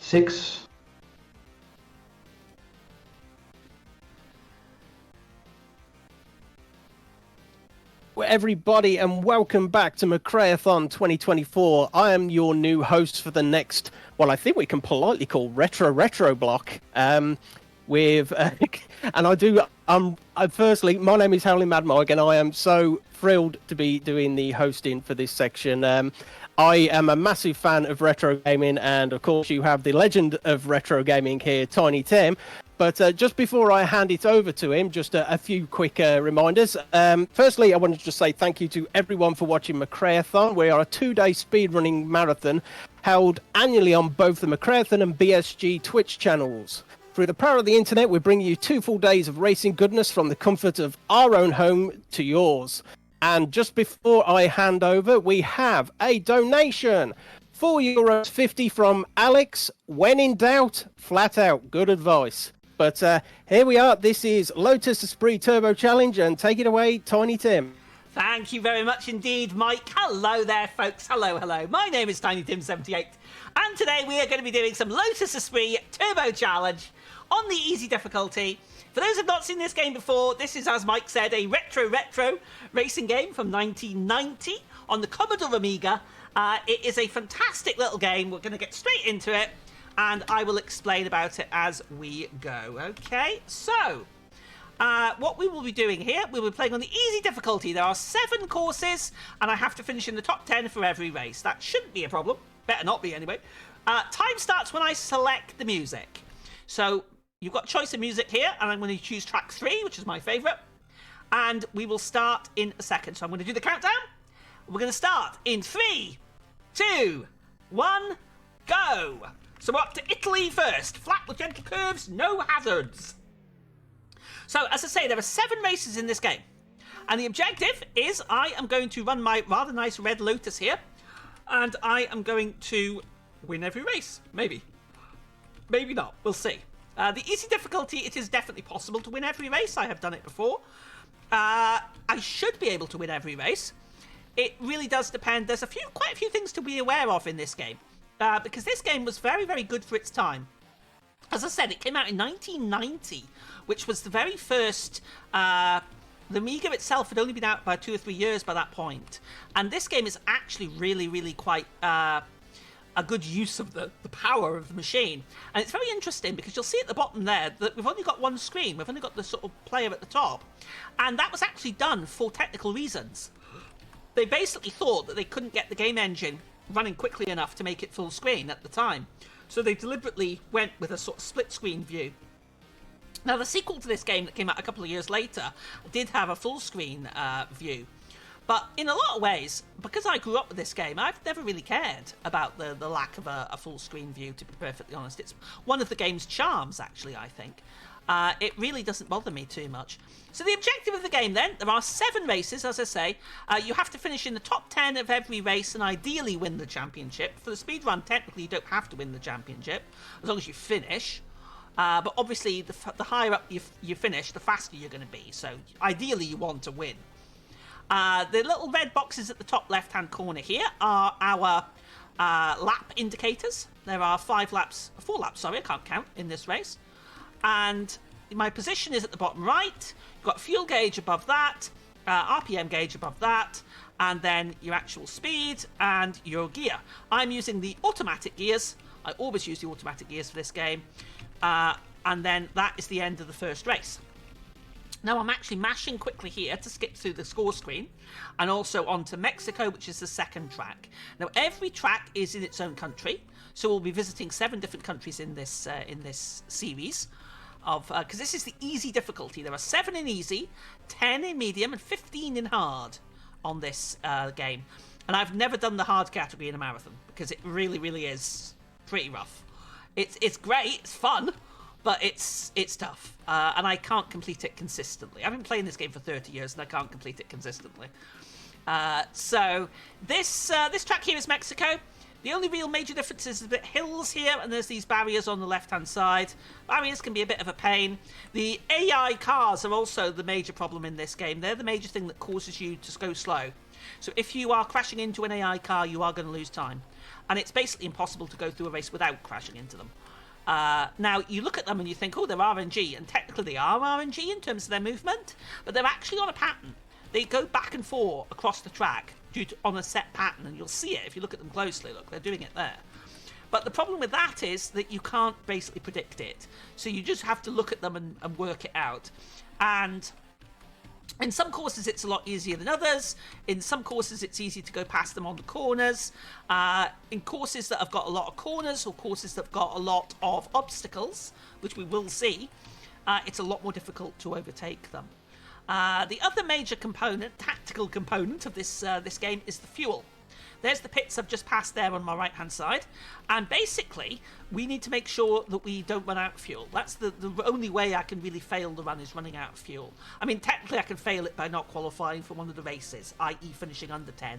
6. Everybody, and welcome back to McRaeathon 2024. I am your new host for the next, well, I think we can politely call retro block. And I do. Firstly, my name is Howling Mad Mike, and I am so thrilled to be doing the hosting for this section. I am a massive fan of retro gaming, and of course, you have the legend of retro gaming here, Tiny Tim. But just before I hand it over to him, just a few quick reminders. Firstly, I wanted to just say thank you to everyone for watching McRaeathon. We are a 2-day speedrunning marathon held annually on both the McRaeathon and BSG Twitch channels. Through the power of the internet, we bring you 2 full days of racing goodness from the comfort of our own home to yours. And just before I hand over, we have a donation. €4.50 from Alex. When in doubt, flat out, good advice. But here we are. This is Lotus Esprit Turbo Challenge, and take it away, Tiny Tim. Thank you very much indeed, Mike. Hello there, folks. Hello. My name is TinyTim78, and today we are going to be doing some Lotus Esprit Turbo Challenge on the easy difficulty. For those who have not seen this game before, this is, as Mike said, a retro racing game from 1990 on the Commodore Amiga. It is a fantastic little game. We're going to get straight into it, and I will explain about it as we go. Okay, so what we will be doing here, we will be playing on the easy difficulty. There are 7 courses, and I have to finish in the top 10 for every race. That shouldn't be a problem. Better not be, anyway. Time starts when I select the music. So you've got choice of music here, and I'm going to choose track 3, which is my favourite. And we will start in a second. So I'm going to do the countdown. We're going to start in 3, 2, 1, go. So we're up to Italy first. Flat with gentle curves, no hazards. So, as I say, there are 7 races in this game. And the objective is I am going to run my rather nice red Lotus here. And I am going to win every race. Maybe. Maybe not. We'll see. The easy difficulty, it is definitely possible to win every race. I have done it before. I should be able to win every race. It really does depend. There's quite a few things to be aware of in this game. Because this game was very, very good for its time. As I said, it came out in 1990, which was the very first... the Amiga itself had only been out by 2 or 3 years by that point. And this game is actually really, really quite a good use of the power of the machine. And it's very interesting because you'll see at the bottom there that we've only got one screen. We've only got the sort of player at the top. And that was actually done for technical reasons. They basically thought that they couldn't get the game engine running quickly enough to make it full screen at the time. So they deliberately went with a sort of split screen view. Now, the sequel to this game that came out a couple of years later did have a full screen view. But in a lot of ways, because I grew up with this game, I've never really cared about the lack of a full screen view, to be perfectly honest. It's one of the game's charms, actually, I think. It really doesn't bother me too much. So the objective of the game then, there are 7 races, as I say. You have to finish in the top 10 of every race and ideally win the championship. For the speedrun, technically you don't have to win the championship, as long as you finish. But obviously the higher up you finish, the faster you're going to be. So ideally you want to win. The little red boxes at the top left-hand corner here are our lap indicators. There are 4 laps, sorry, I can't count in this race. And my position is at the bottom right. You've got fuel gauge above that, RPM gauge above that, and then your actual speed and your gear. I'm using the automatic gears. I always use the automatic gears for this game. And then that is the end of the first race. Now I'm actually mashing quickly here to skip through the score screen and also onto Mexico, which is the second track. Now every track is in its own country, so we'll be visiting 7 different countries in this series of because this is the easy difficulty. There are 7 in easy, 10 in medium, and 15 in hard on this game. And I've never done the hard category in a marathon because it really, really is pretty rough. It's great, it's fun, but it's tough, and I can't complete it consistently. I've been playing this game for 30 years, and I can't complete it consistently. So this track here is Mexico. The only real major difference is a bit hills here, and there's these barriers on the left-hand side. Barriers can be a bit of a pain. The AI cars are also the major problem in this game. They're the major thing that causes you to go slow. So if you are crashing into an AI car, you are going to lose time. And it's basically impossible to go through a race without crashing into them. Now, you look at them and you think, oh, they're RNG, and technically they are RNG in terms of their movement, but they're actually on a pattern. They go back and forth across the track on a set pattern, and you'll see it if you look at them closely. Look, they're doing it there. But the problem with that is that you can't basically predict it. So you just have to look at them and work it out. And in some courses, it's a lot easier than others. In some courses, it's easy to go past them on the corners. In courses that have got a lot of corners, or courses that have got a lot of obstacles, which we will see, it's a lot more difficult to overtake them. The other major component, tactical component of this game is the fuel. There's the pits I've just passed there on my right-hand side. And basically, we need to make sure that we don't run out of fuel. That's the only way I can really fail the run, is running out of fuel. I mean, technically I can fail it by not qualifying for one of the races, i.e. finishing under 10th.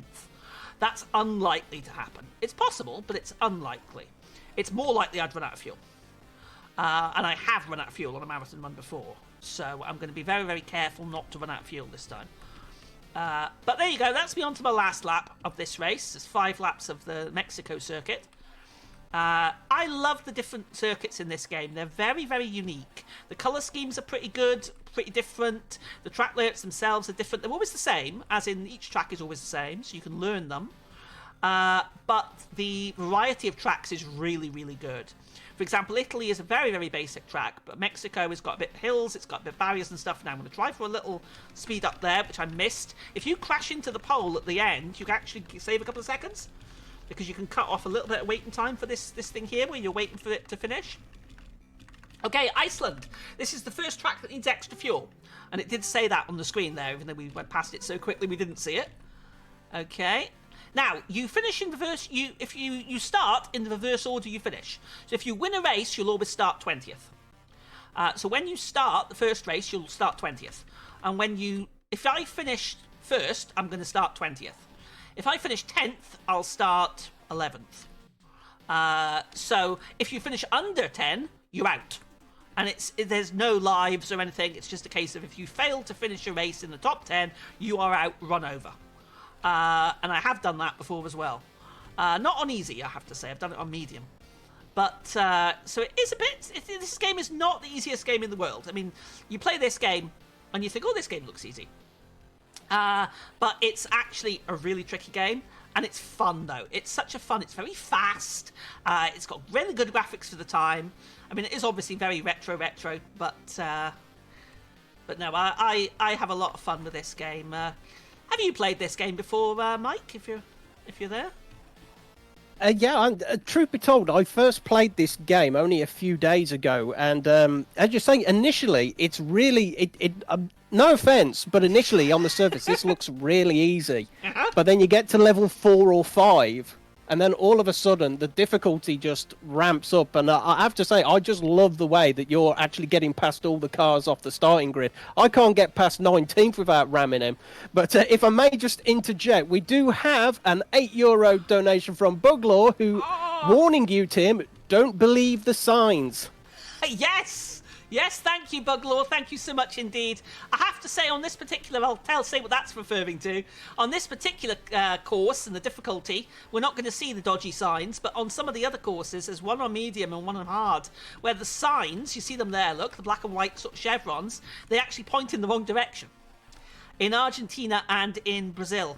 That's unlikely to happen. It's possible, but it's unlikely. It's more likely I'd run out of fuel. And I have run out of fuel on a marathon run before. So I'm going to be very, very careful not to run out of fuel this time. But there you go, that's me on to my last lap of this race. There's 5 laps of the Mexico circuit. I love the different circuits in this game. They're very, very unique. The colour schemes are pretty good, pretty different. The track layouts themselves are different. They're always the same, as in each track is always the same, so you can learn them. But the variety of tracks is really, really good. For example, Italy is a very, very basic track, but Mexico has got a bit of hills, it's got a bit of barriers and stuff. Now I'm going to try for a little speed up there, which I missed. If you crash into the pole at the end, you can actually save a couple of seconds, because you can cut off a little bit of waiting time for this thing here, where you're waiting for it to finish. Okay, Iceland. This is the first track that needs extra fuel. And it did say that on the screen there, even though we went past it so quickly we didn't see it. Okay. Now, you finish in reverse, if you start in the reverse order you finish. So if you win a race, you'll always start 20th. So when you start the first race, you'll start 20th. And if I finish first, I'm going to start 20th. If I finish 10th, I'll start 11th. So if you finish under 10, you're out. And there's no lives or anything, it's just a case of if you fail to finish a race in the top 10, you are out, run over. And I have done that before as well. Not on easy, I have to say. I've done it on medium. But, so it is a bit... This game is not the easiest game in the world. I mean, you play this game and you think, oh, this game looks easy. But it's actually a really tricky game. And it's fun, though. It's such a fun... It's very fast. It's got really good graphics for the time. I mean, it is obviously very retro, but no, I have a lot of fun with this game. Have you played this game before, Mike, if you're there? Yeah, truth be told, I first played this game only a few days ago, and as you're saying, initially, it's really... no offense, but initially, on the surface, this looks really easy. But then you get to level 4 or 5, and then all of a sudden, the difficulty just ramps up. And I have to say, I just love the way that you're actually getting past all the cars off the starting grid. I can't get past 19th without ramming him. But if I may just interject, we do have an €8 donation from Buglaw, who, warning you, Tim, don't believe the signs. Yes, thank you, Buglaw. Thank you so much indeed. I have to say, on this particular, I'll say what that's referring to. On this particular course and the difficulty, we're not going to see the dodgy signs, but on some of the other courses, there's one on medium and one on hard, where the signs, you see them there, look, the black and white sort of chevrons, they actually point in the wrong direction. In Argentina and in Brazil,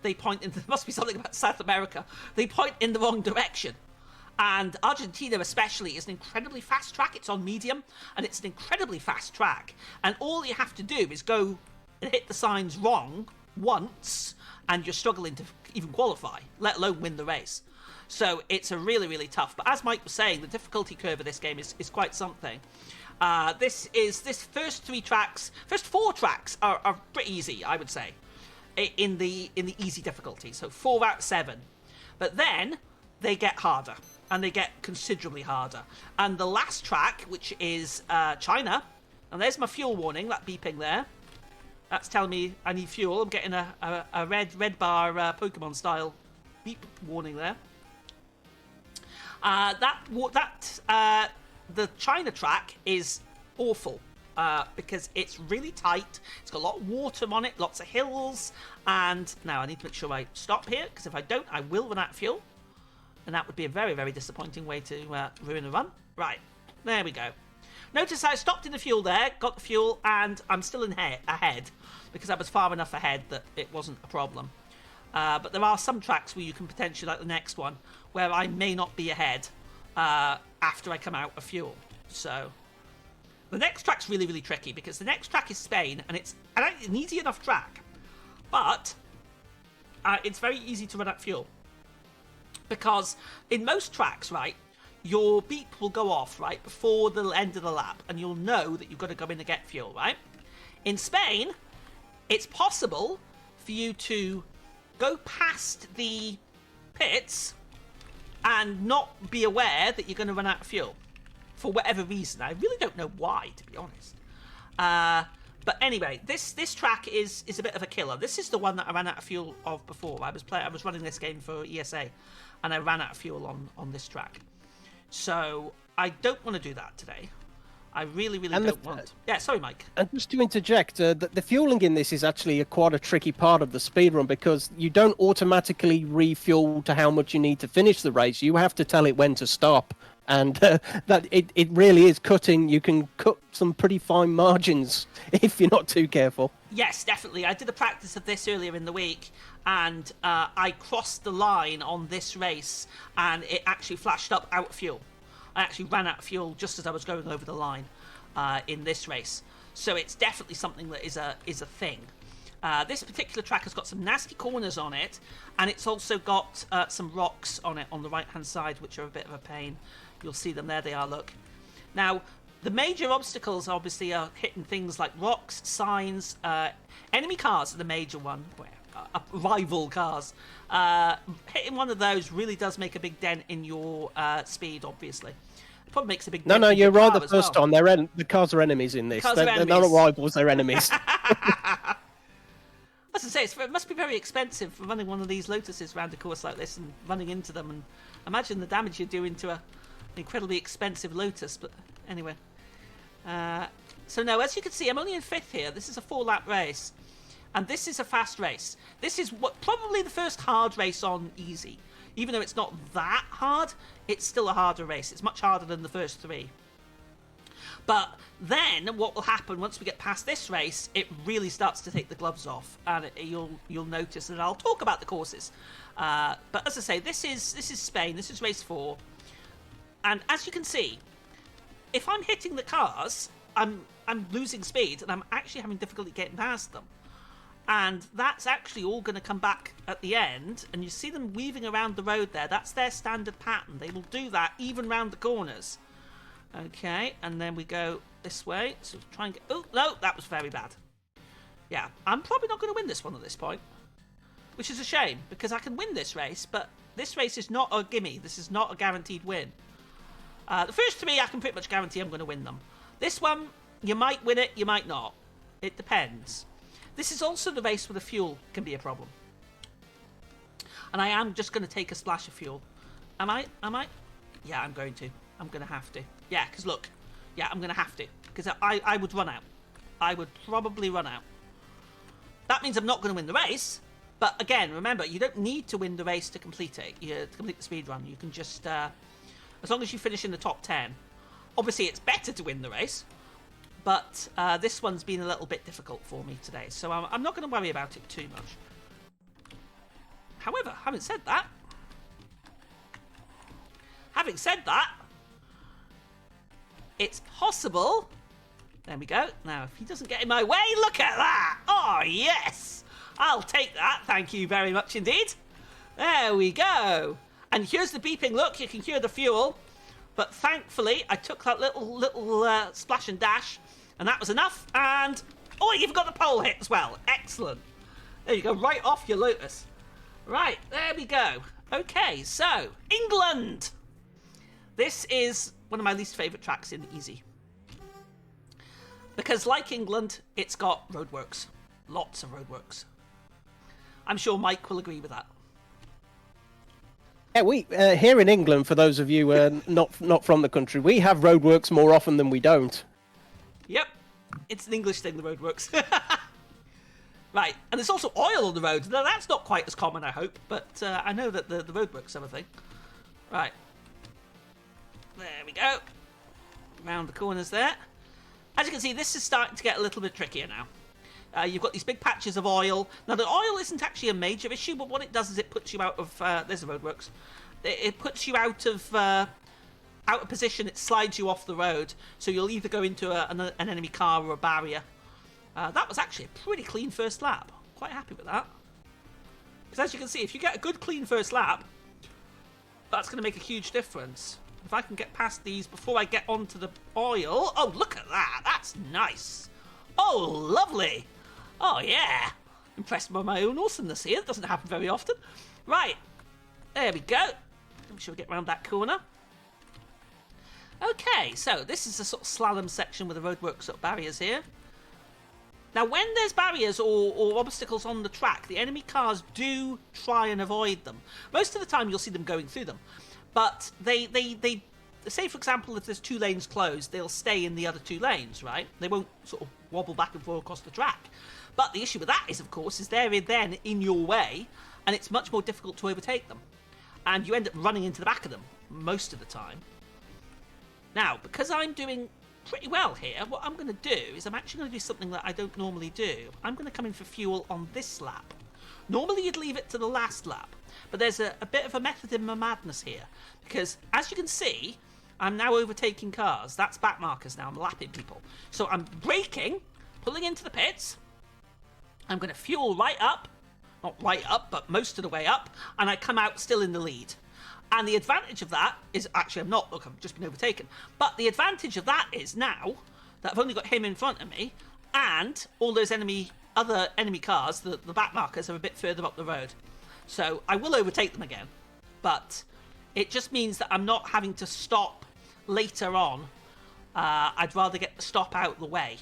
they point in, there must be something about South America, they point in the wrong direction. And Argentina especially is an incredibly fast track. It's on medium, and it's an incredibly fast track. And all you have to do is go and hit the signs wrong once, and you're struggling to even qualify, let alone win the race. So it's a really, really tough. But as Mike was saying, the difficulty curve of this game is quite something. This first 4 tracks are pretty easy, I would say, in the easy difficulty. So 4 out of 7. But then they get harder. And they get considerably harder. And the last track, which is China, and there's my fuel warning, that beeping there. That's telling me I need fuel. I'm getting a red bar Pokemon style beep warning there. The China track is awful. because it's really tight. It's got a lot of water on it, lots of hills, and now I need to make sure I stop here, because if I don't, I will run out of fuel, and that would be a very, very disappointing way to ruin a run. Right, there we go. Notice I stopped in the fuel there, got the fuel, and I'm still ahead, because I was far enough ahead that it wasn't a problem. But there are some tracks where you can potentially, like the next one, where I may not be ahead after I come out of fuel. So the next track's really, really tricky, because the next track is Spain, and it's an easy enough track, but it's very easy to run out of fuel. Because in most tracks, right, your beep will go off, right, before the end of the lap, and you'll know that you've got to go in and get fuel, right? In Spain, it's possible for you to go past the pits and not be aware that you're going to run out of fuel for whatever reason. I really don't know why, to be honest. But anyway, this track is a bit of a killer. This is the one that I ran out of fuel of before. I was running this game for ESA, and I ran out of fuel on this track. So I don't want to do that today. I really, really don't want. Yeah, sorry, Mike. And just to interject, the fueling in this is actually quite a tricky part of the speedrun, because you don't automatically refuel to how much you need to finish the race. You have to tell it when to stop. And that it really is cutting. You can cut some pretty fine margins if you're not too careful. Yes, definitely. I did a practice of this earlier in the week, and I crossed the line on this race, and it actually flashed up out of fuel. I actually ran out of fuel just as I was going over the line in this race. So it's definitely something that is a thing. This particular track has got some nasty corners on it, and it's also got some rocks on it on the right-hand side, which are a bit of a pain. You'll see them there. They are, look. Now, the major obstacles obviously are hitting things like rocks, signs, enemy cars are the major one, rival cars. Hitting one of those really does make a big dent in your speed, obviously. It probably makes a big dent. No, you're right the first time. The cars are enemies in this. They're not rivals, they're enemies. As I say, it must be very expensive for running one of these Lotuses around a course like this and running into them. And imagine the damage you're doing to an incredibly expensive Lotus. But anyway. So now, as you can see, I'm only in 5th here. This is a 4-lap race. And this is a fast race. This is probably the first hard race on easy. Even though it's not that hard, it's still a harder race. It's much harder than the first 3. But then what will happen once we get past this race, it really starts to take the gloves off, and you'll notice, and I'll talk about the courses. But as I say, this is Spain. This is race 4, and as you can see, if I'm hitting the cars, I'm losing speed, and I'm actually having difficulty getting past them. And that's actually all going to come back at the end, and you see them weaving around the road there. That's their standard pattern. They will do that even round the corners. Okay, and then we go this way. So try and get... Oh, no, that was very bad. Yeah, I'm probably not going to win this one at this point, which is a shame, because I can win this race, but this race is not a gimme. This is not a guaranteed win. The first 3, I can pretty much guarantee I'm going to win them. This one, you might win it, you might not. It depends. This is also the race where the fuel can be a problem. And I am just going to take a splash of fuel. Am I? Yeah, I'm going to. I'm going to have to. Yeah, because look. Yeah, I'm going to have to. Because I would run out. I would probably run out. That means I'm not going to win the race. But again, remember, you don't need to win the race to complete it. To complete the speed run. You can just... as long as you finish in the top 10. Obviously, it's better to win the race. But this one's been a little bit difficult for me today. So I'm not going to worry about it too much. However, having said that, it's possible. There we go. Now, if he doesn't get in my way, look at that. Oh, yes. I'll take that. Thank you very much indeed. There we go. And here's the beeping. Look, you can hear the fuel. But thankfully, I took that little splash and dash. And that was enough. And, oh, you've got the pole hit as well. Excellent. There you go. Right off your Lotus. Right, there we go. Okay, so, England. This is one of my least favourite tracks in Easy. Because, like England, it's got roadworks. Lots of roadworks. I'm sure Mike will agree with that. Yeah, we here in England, for those of you not from the country, we have roadworks more often than we don't. Yep. It's an English thing, the roadworks. Right, and there's also oil on the road. Now, that's not quite as common, I hope, but I know that the roadworks have a thing. Right. There we go. Round the corners there. As you can see, this is starting to get a little bit trickier now. You've got these big patches of oil. Now, the oil isn't actually a major issue, but what it does is it puts you out of... there's the roadworks. It puts you out of position. It slides you off the road, so you'll either go into an enemy car or a barrier. That was actually a pretty clean first lap. Quite happy with that. Because as you can see, if you get a good clean first lap, that's going to make a huge difference. If I can get past these before I get onto the oil... Oh, look at that. That's nice. Oh, lovely. Oh, yeah. Impressed by my own awesomeness here. It doesn't happen very often. Right. There we go. Make sure we get around that corner. Okay, so this is a sort of slalom section with the roadworks sort of barriers here. Now, when there's barriers or obstacles on the track, the enemy cars do try and avoid them. Most of the time, you'll see them going through them. But they say, for example, if there's 2 lanes closed, they'll stay in the other 2 lanes, right? They won't sort of wobble back and forth across the track. But the issue with that is, of course, is they're then in your way, and it's much more difficult to overtake them. And you end up running into the back of them most of the time. Now, because I'm doing pretty well here, what I'm going to do is I'm actually going to do something that I don't normally do. I'm going to come in for fuel on this lap. Normally you'd leave it to the last lap, but there's a bit of a method in my madness here, because as you can see, I'm now overtaking cars. That's back markers now. I'm lapping people. So I'm braking, pulling into the pits. I'm going to fuel right up, not right up, but most of the way up, and I come out still in the lead. And the advantage of that is, actually I'm not, look, I've just been overtaken. But the advantage of that is now that I've only got him in front of me, and all those other enemy cars, the back markers, are a bit further up the road. So I will overtake them again, but it just means that I'm not having to stop later on. I'd rather get the stop out of the way.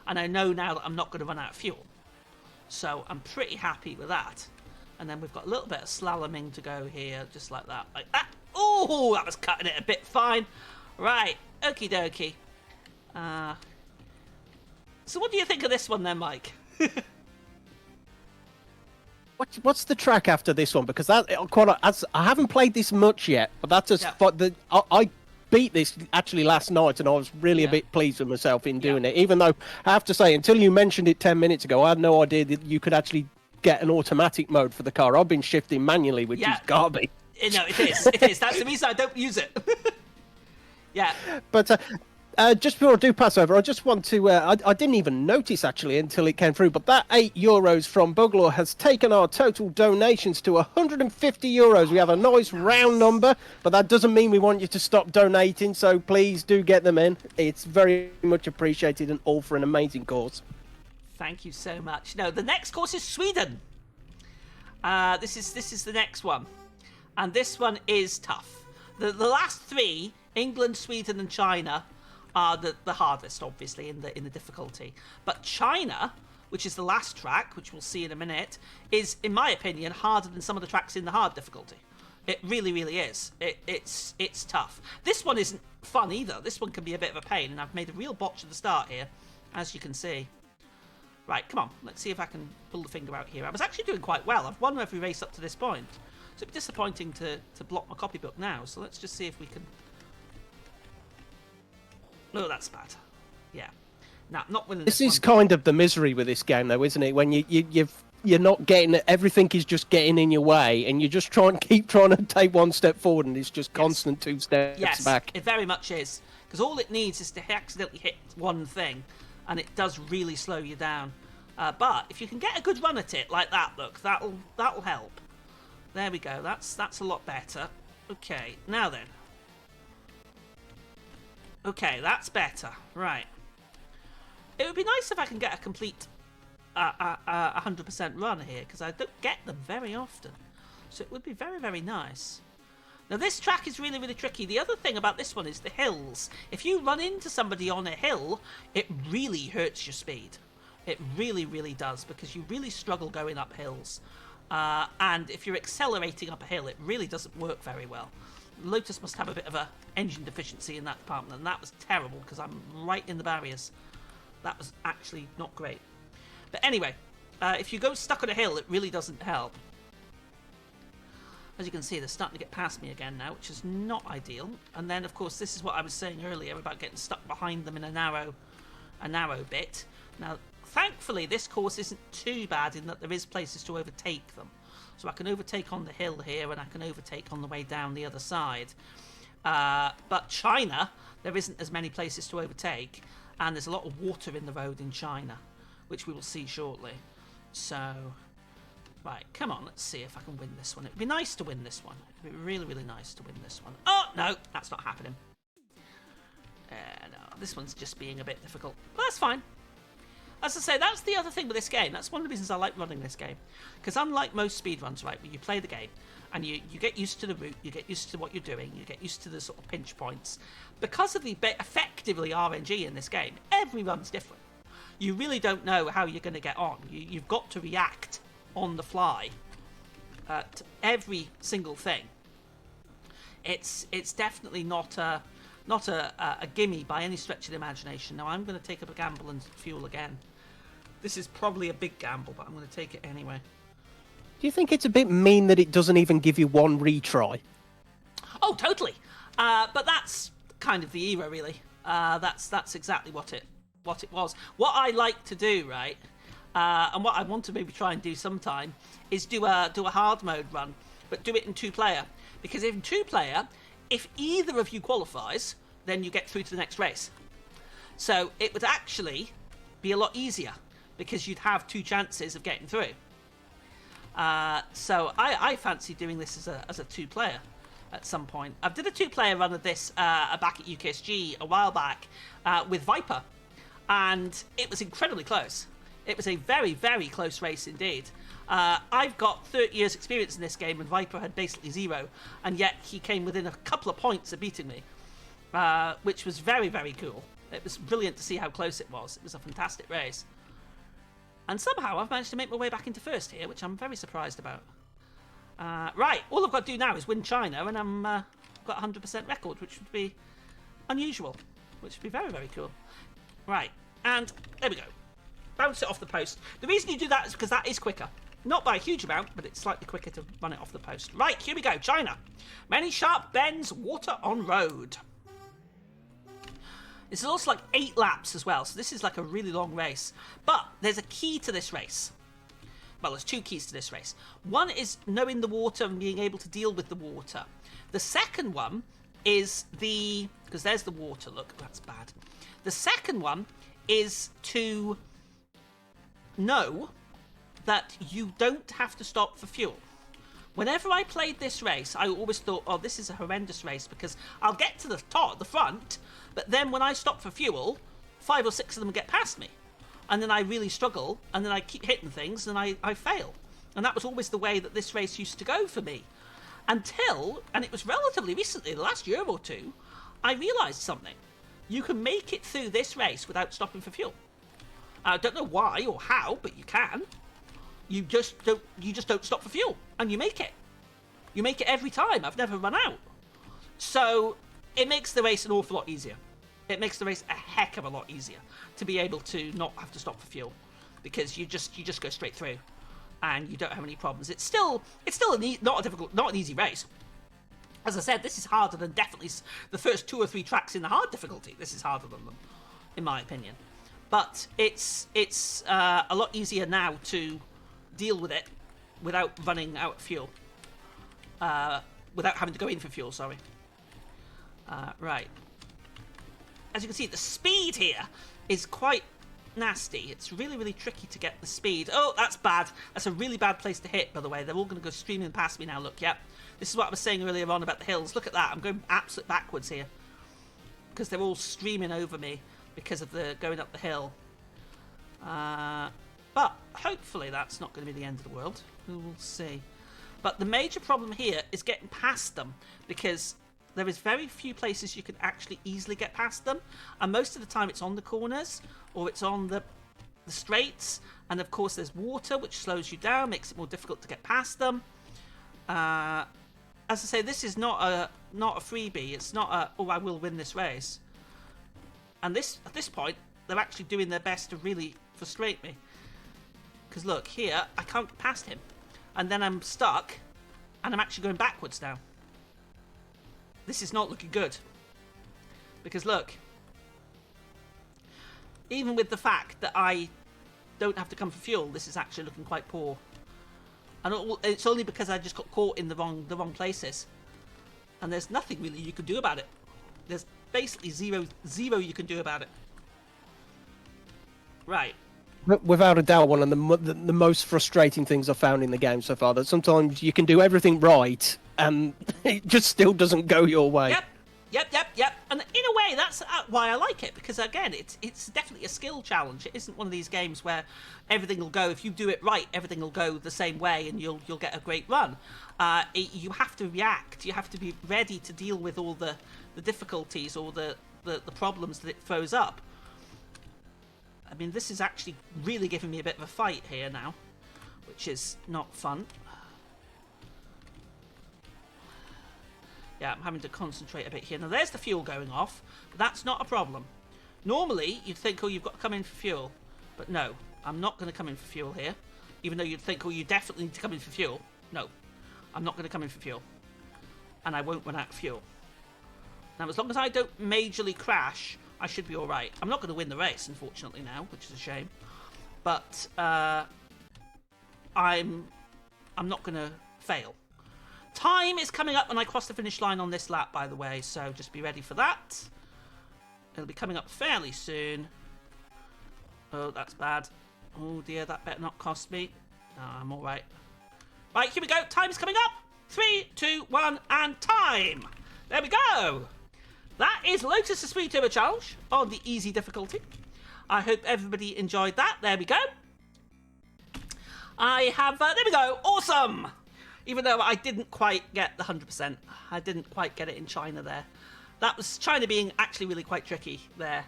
And I know now that I'm not going to run out of fuel. So I'm pretty happy with that. And then we've got a little bit of slaloming to go here, just like that. Like that. Oh, that was cutting it a bit fine. Right, okie dokie. So what do you think of this one then, Mike? What's the track after this one? Because I haven't played this much yet, but that's just I beat this actually last night, and I was really a bit pleased with myself in doing it. Even though I have to say, until you mentioned it 10 minutes ago, I had no idea that you could actually get an automatic mode for the car. I've been shifting manually, which is garbage. No, it is. It is. That's the reason I don't use it. Yeah. But just before I do pass over, I just want to... I didn't even notice, actually, until it came through, but that €8 from Buglaw has taken our total donations to €150. We have a nice round number, but that doesn't mean we want you to stop donating, so please do get them in. It's very much appreciated, and all for an amazing cause. Thank you so much. No, the next course is Sweden. This is the next one, and this one is tough. The last 3, England, Sweden, and China, are the hardest, obviously, in the difficulty. But China, which is the last track, which we'll see in a minute, is, in my opinion, harder than some of the tracks in the hard difficulty. It really, really is. It's tough. This one isn't fun either. This one can be a bit of a pain, and I've made a real botch at the start here, as you can see. Right, come on. Let's see if I can pull the finger out here. I was actually doing quite well. I've won every race up to this point. So it'd be disappointing to block my copybook now. So let's just see if we can... Oh, that's bad. Yeah. Now, not winning this is kind of the misery with this game, though, isn't it? When you're not getting it, everything is just getting in your way, and you just keep trying to take one step forward, and it's just constant 2 steps back. It very much is. Because all it needs is to accidentally hit one thing, and it does really slow you down. But if you can get a good run at it like that, look, that'll help. There we go. That's a lot better. Okay, now then. Okay, that's better. Right. It would be nice if I can get a complete 100% run here, because I don't get them very often. So it would be very, very nice. Now, this track is really, really tricky. The other thing about this one is the hills. If you run into somebody on a hill, it really hurts your speed. It really, really does, because you really struggle going up hills. And if you're accelerating up a hill, it really doesn't work very well. Lotus must have a bit of a engine deficiency in that department, and that was terrible, because I'm right in the barriers. That was actually not great. But anyway, if you go stuck on a hill, it really doesn't help. As you can see, they're starting to get past me again now, which is not ideal. And then, of course, this is what I was saying earlier about getting stuck behind them in a narrow bit. Now, thankfully, this course isn't too bad in that there is places to overtake them. So I can overtake on the hill here, and I can overtake on the way down the other side. But China, there isn't as many places to overtake, and there's a lot of water in the road in China, which we will see shortly. So... right, come on, let's see if I can win this one. It'd be nice to win this one. It'd be really, really nice to win this one. Oh, no, that's not happening. No, this one's just being a bit difficult. But that's fine. As I say, that's the other thing with this game. That's one of the reasons I like running this game. Because unlike most speedruns, right, where you play the game, and you get used to the route, you get used to what you're doing, you get used to the sort of pinch points. Because of the effectively RNG in this game, every run's different. You really don't know how you're going to get on. You've got to react on the fly to every single thing. It's definitely not a gimme by any stretch of the imagination. Now I'm going to take up a gamble and fuel again. This is probably a big gamble, but I'm going to take it anyway. Do you think it's a bit mean that it doesn't even give you one retry? Oh, totally. But that's kind of the era, really. That's exactly what it was. What I like to do, right? And what I want to maybe try and do sometime is do a hard mode run, but do it in 2-player. Because in 2-player, if either of you qualifies, then you get through to the next race. So it would actually be a lot easier because you'd have 2 chances of getting through. So I fancy doing this as a 2-player at some point. I did a 2-player run of this back at UKSG a while back with Viper, and it was incredibly close. It was a very, very close race indeed. I've got 30 years experience in this game and Viper had basically 0, and yet he came within a couple of points of beating me, which was very, very cool. It was brilliant to see how close it was. It was a fantastic race. And somehow I've managed to make my way back into first here, which I'm very surprised about. Right, all I've got to do now is win China, and I've got a 100% record, which would be unusual, which would be very, very cool. Right, and there we go. Bounce it off the post. The reason you do that is because that is quicker. Not by a huge amount, but it's slightly quicker to run it off the post. Right, here we go. China. Many sharp bends, water on road. This is also like 8 laps as well, so this is like a really long race. But there's a key to this race. Well, there's 2 keys to this race. One is knowing the water and being able to deal with the water. The second one is because there's the water, look, that's bad. The second one is to know that you don't have to stop for fuel. Whenever I played this race, I always thought, oh, this is a horrendous race because I'll get to the top, the front, but then when I stop for fuel, 5 or 6 of them get past me. And then I really struggle, and then I keep hitting things, and I fail. And that was always the way that this race used to go for me. Until, and it was relatively recently, the last year or 2, I realised something. You can make it through this race without stopping for fuel. I don't know why or how, but you can. You just don't stop for fuel, and you make it. You make it every time. I've never run out. So it makes the race an awful lot easier. It makes the race a heck of a lot easier to be able to not have to stop for fuel, because you just go straight through, and you don't have any problems. It's still not an easy race. As I said, this is harder than definitely the first 2 or 3 tracks in the hard difficulty. This is harder than them, in my opinion. But it's a lot easier now to deal with it without running out of fuel. Without having to go in for fuel, sorry. Right. As you can see, the speed here is quite nasty. It's really, really tricky to get the speed. Oh, that's bad. That's a really bad place to hit, by the way. They're all going to go streaming past me now, look, yep. This is what I was saying earlier on about the hills. Look at that. I'm going absolute backwards here. Because they're all streaming over me because of the going up the hill. But hopefully that's not going to be the end of the world. We will see. But the major problem here is getting past them, because there is very few places you can actually easily get past them, and most of the time it's on the corners or it's on the straights, and of course there's water which slows you down, makes it more difficult to get past them. As I say, this is not a freebie. It's not a, oh, I will win this race. And at this point, they're actually doing their best to really frustrate me. Because look, here, I can't get past him. And then I'm stuck, and I'm actually going backwards now. This is not looking good. Because look, even with the fact that I don't have to come for fuel, this is actually looking quite poor. And it's only because I just got caught in the wrong places. And there's nothing really you can do about it. There's basically zero you can do about it. Right. Without a doubt, one of the most frustrating things I've found in the game so far, that sometimes you can do everything right and it just still doesn't go your way. Yep. And in a way, that's why I like it, because again, it's definitely a skill challenge. It isn't one of these games where everything will go, if you do it right, everything will go the same way and you'll get a great run. You have to react. You have to be ready to deal with all the difficulties or the problems that it throws up. I mean, this is actually really giving me a bit of a fight here now, which is not fun. Yeah, I'm having to concentrate a bit here. Now, there's the fuel going off, but that's not a problem. Normally, you'd think, oh, you've got to come in for fuel. But no, I'm not going to come in for fuel here. Even though you'd think, oh, you definitely need to come in for fuel. No, I'm not going to come in for fuel. And I won't run out of fuel. Now, as long as I don't majorly crash, I should be all right. I'm not going to win the race, unfortunately, now, which is a shame. But I'm not going to fail. Time is coming up when I cross the finish line on this lap, by the way, so just be ready for that. It'll be coming up fairly soon. Oh, that's bad. Oh dear, that better not cost me. No, I'm all right. Right, here we go. Time is coming up. 3, 2, 1, and time. There we go. That is Lotus Esprit Turbo Challenge on the easy difficulty. I hope everybody enjoyed that. There we go. I have, there we go. Awesome. Even though I didn't quite get the 100%. I didn't quite get it in China there. That was China being actually really quite tricky there.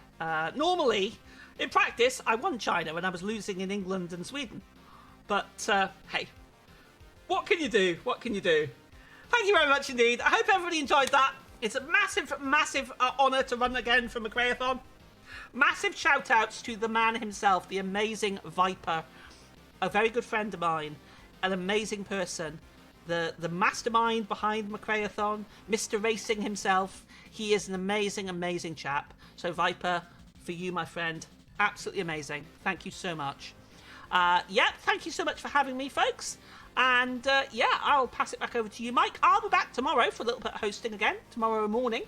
Normally, in practice, I won China when I was losing in England and Sweden. But, hey, what can you do? What can you do? Thank you very much indeed. I hope everybody enjoyed that. It's a massive, massive honour to run again for McRaeathon. Massive shout-outs to the man himself, the amazing Viper. A very good friend of mine. An amazing person. The mastermind behind McRaeathon. Mr. Racing himself. He is an amazing, amazing chap. So Viper, for you, my friend, absolutely amazing. Thank you so much. Yeah, thank you so much for having me, folks. And yeah, I'll pass it back over to you, Mike. I'll be back tomorrow for a little bit of hosting again, tomorrow morning.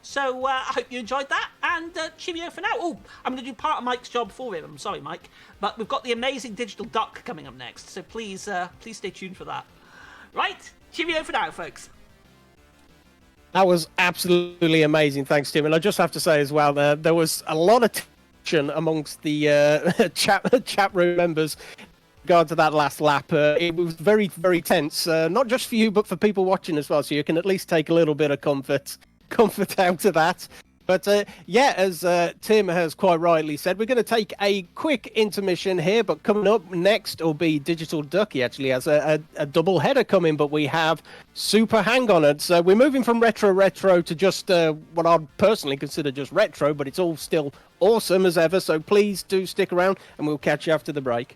So I hope you enjoyed that, and cheerio for now. Oh, I'm going to do part of Mike's job for him. I'm sorry, Mike. But we've got the amazing digital duck coming up next, so please stay tuned for that. Right, cheerio for now, folks. That was absolutely amazing. Thanks, Tim. And I just have to say as well, there was a lot of tension amongst the chat room members in regard to that last lap. It was very, very tense, not just for you, but for people watching as well. So you can at least take a little bit of comfort out of that. But yeah, as Tim has quite rightly said, we're going to take a quick intermission here, but coming up next will be Digital Duck. He actually has a double header coming, but we have Super Hang On It. So we're moving from retro to just what I'd personally consider just retro, but it's all still awesome as ever. So please do stick around and we'll catch you after the break.